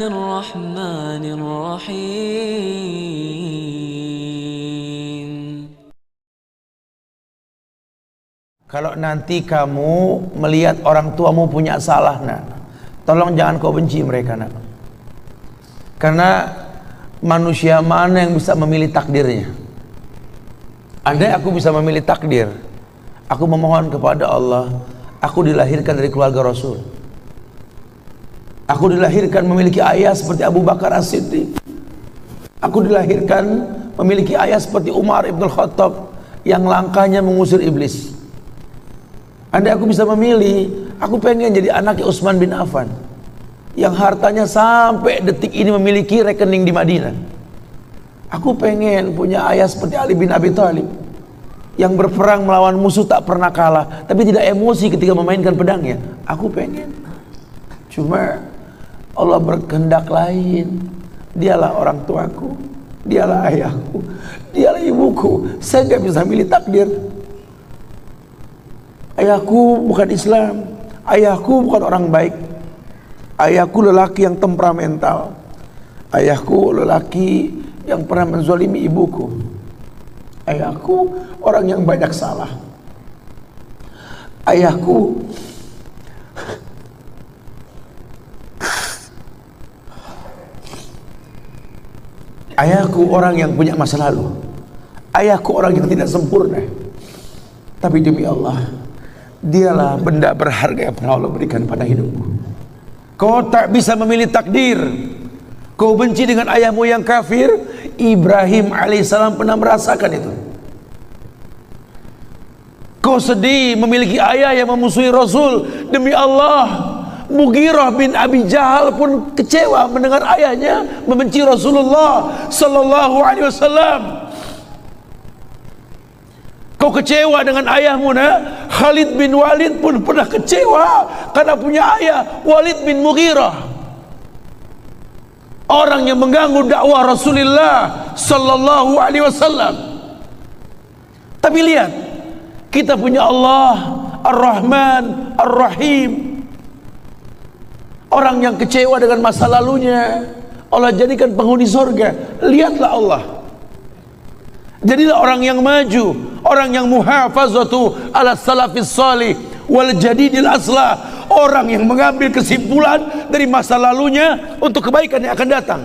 الرحمن الرحيم. Kalau nanti kamu melihat orang tuamu punya salah, nak, tolong jangan kau benci mereka, nak. Karena manusia mana yang bisa memilih takdirnya? Andai aku bisa memilih takdir, aku memohon kepada Allah, aku dilahirkan dari keluarga Rasul. Aku dilahirkan memiliki ayah seperti Abu Bakar As-Siddiq. Aku dilahirkan memiliki ayah seperti Umar Ibn Khattab yang langkahnya mengusir iblis. Andai aku bisa memilih, aku pengen jadi anaknya Utsman bin Affan yang hartanya sampai detik ini memiliki rekening di Madinah. Aku pengen punya ayah seperti Ali bin Abi Thalib yang berperang melawan musuh tak pernah kalah, tapi tidak emosi ketika memainkan pedangnya. Aku pengen. Cuma Allah berkehendak lain. Dialah orang tuaku, dialah ayahku, dialah ibuku. Saya gak bisa milih takdir. Ayahku bukan Islam, ayahku bukan orang baik, ayahku lelaki yang temperamental, ayahku lelaki yang pernah menzalimi ibuku, ayahku orang yang banyak salah, ayahku orang yang punya masa lalu, ayahku orang yang tidak sempurna. Tapi demi Allah, dialah benda berharga yang pernah Allah berikan pada hidupku. Kau tak bisa memilih takdir. Kau benci dengan ayahmu yang kafir. Ibrahim alaihissalam pernah merasakan itu. Kau sedih memiliki ayah yang memusuhi Rasul. Demi Allah, Mughirah bin Abi Jahal pun kecewa mendengar ayahnya membenci Rasulullah sallallahu alaihi wasallam. Kau kecewa dengan ayahmu, nak? Khalid bin Walid pun pernah kecewa karena punya ayah Walid bin Mughirah, orang yang mengganggu dakwah Rasulullah sallallahu alaihi wasallam. Tapi lihat, kita punya Allah Ar-Rahman Ar-Rahim. Orang yang kecewa dengan masa lalunya Allah jadikan penghuni surga. Lihatlah Allah. Jadilah orang yang maju, orang yang muhafazatu ala salafis salih wal jadidil aslah, orang yang mengambil kesimpulan dari masa lalunya untuk kebaikan yang akan datang.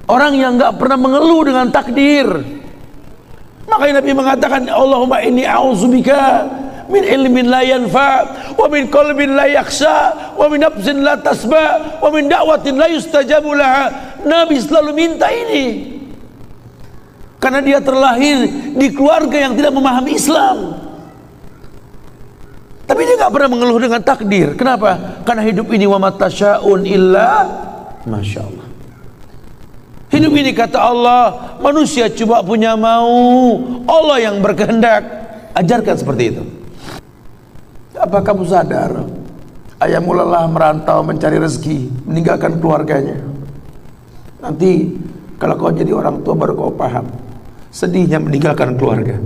Orang yang enggak pernah mengeluh dengan takdir. Makanya Nabi mengatakan, Allahumma inni a'udzubika min ilmin la yanfa, wa min qalbin la yakhsha, wa min nafsin la tasba, wa min da'watin la yustajabu laha. Nabi selalu minta ini karena dia terlahir di keluarga yang tidak memahami Islam. Tapi dia gak pernah mengeluh dengan takdir. Kenapa? Karena hidup ini wa matasya'un illa Masya Allah. Hidup ini kata Allah, manusia cuma punya mau, Allah yang berkehendak. Ajarkan seperti itu. Apa kamu sadar ayahmu lelah merantau mencari rezeki, meninggalkan keluarganya? Nanti kalau kau jadi orang tua baru kau paham sedihnya meninggalkan keluarga.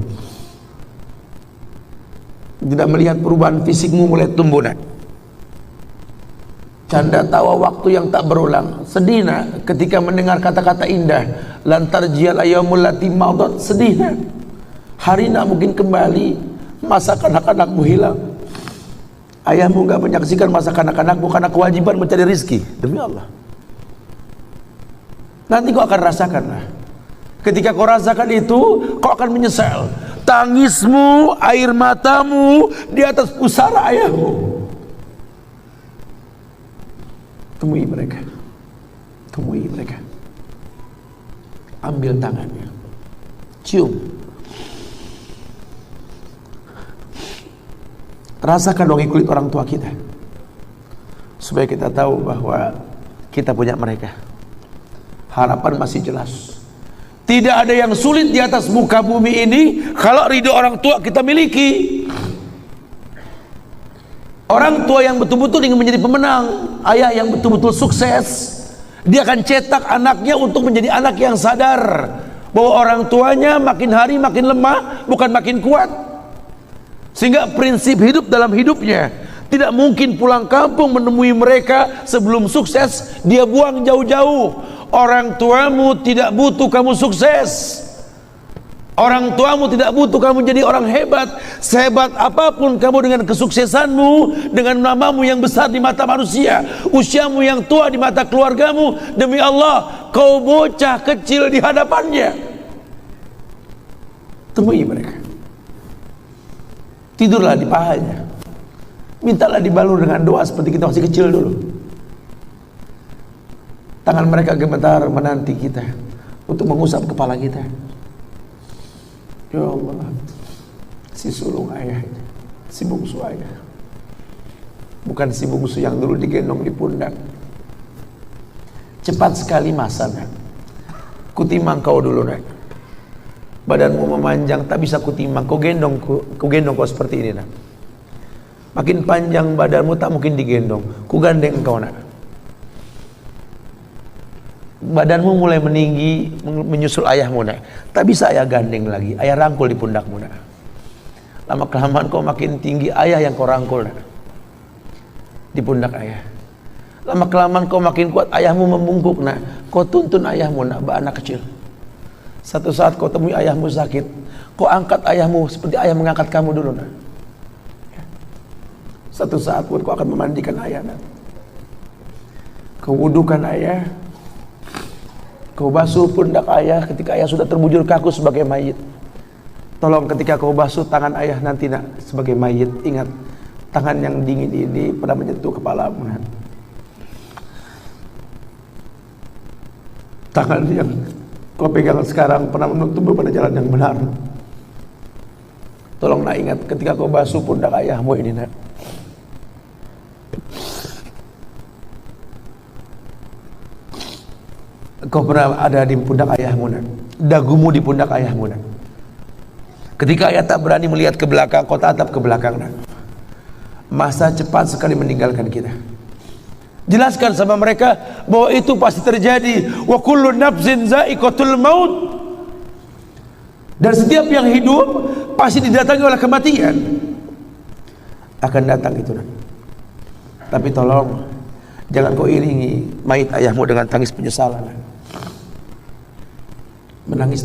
Tidak melihat perubahan fisikmu mulai tumbuh, nak. Canda tawa waktu yang tak berulang. Sedih, nak, ketika mendengar kata-kata indah, lantar jial ayyamul lati maudat. Sedih, nak. Hari nak mungkin kembali, masa kanak-kanakmu hilang. Ayahmu gak menyaksikan masa kanak-kanakmu karena kewajiban mencari rizki. Demi Allah, nanti kau akan rasakan, lah. Ketika kau rasakan itu, kau akan menyesal. Tangismu, air matamu di atas pusara ayahmu. Temui mereka, temui mereka, ambil tangannya, cium, rasakan dong kulit orang tua kita, supaya kita tahu bahwa kita punya mereka. Harapan masih jelas. Tidak ada yang sulit di atas muka bumi ini kalau ridho orang tua kita miliki. Orang tua yang betul-betul ingin menjadi pemenang, ayah yang betul-betul sukses, dia akan cetak anaknya untuk menjadi anak yang sadar bahwa orang tuanya makin hari makin lemah, bukan makin kuat. Sehingga prinsip hidup dalam hidupnya Tidak mungkin pulang kampung menemui mereka sebelum sukses, dia buang jauh-jauh. Orang tuamu tidak butuh kamu sukses. Orang tuamu tidak butuh kamu jadi orang hebat. Sehebat apapun kamu dengan kesuksesanmu, dengan namamu yang besar di mata manusia, usiamu yang tua di mata keluargamu, demi Allah, kau bocah kecil di hadapannya. Temui mereka, tidurlah di pahanya, mintalah dibalur dengan doa seperti kita masih kecil dulu. Tangan mereka gemetar menanti kita untuk mengusap kepala kita. Ya Allah, si sulung ayah, si bungsu ayah, bukan si bungsu yang dulu digendong di pundak. Cepat sekali masa, nak. Kutimang kau dulu, nak. Badanmu memanjang, tak bisa kutimang. Kau gendong kau seperti ini, nak. Makin panjang badanmu, tak mungkin digendong. Ku gandeng kau, nak. Badanmu mulai meninggi, menyusul ayahmu, nak. Tak bisa ayah gandeng lagi, ayah rangkul di pundakmu, nak. Lama kelamaan kau makin tinggi, ayah yang kau rangkul, nak, di pundak ayah. Lama kelamaan kau makin kuat, ayahmu membungkuk, nak. Kau tuntun ayahmu, nak, anak kecil. Satu saat kau temui ayahmu sakit, kau angkat ayahmu seperti ayah mengangkat kamu dulu, nak. Satu saat pun kau akan memandikan ayah, nak. Kau wudukan ayah, kau basuh pundak ayah ketika ayah sudah terbujur kaku sebagai mayit. Tolong ketika kau basuh tangan ayah nanti, nak, sebagai mayit, ingat tangan yang dingin ini pernah menyentuh kepalamu, nak. Tangan yang kau pegang sekarang pernah menuntunmu pada jalan yang benar. Tolong, nak, ingat ketika kau basuh pundak ayahmu ini, nak. Kau pernah ada di pundak ayahmu, nak. Dagumu di pundak ayahmu, nak. Ketika ayah tak berani melihat ke belakang, kau tatap ke belakang, nak. Masa cepat sekali meninggalkan kita. Jelaskan sama mereka bahwa itu pasti terjadi. Wa kullu nafsin za'iqatul maut. Dan setiap yang hidup pasti didatangi oleh kematian. Akan datang itu, nak. Tapi tolong jangan kau iringi mayit ayahmu dengan tangis penyesalan, nak. Menangis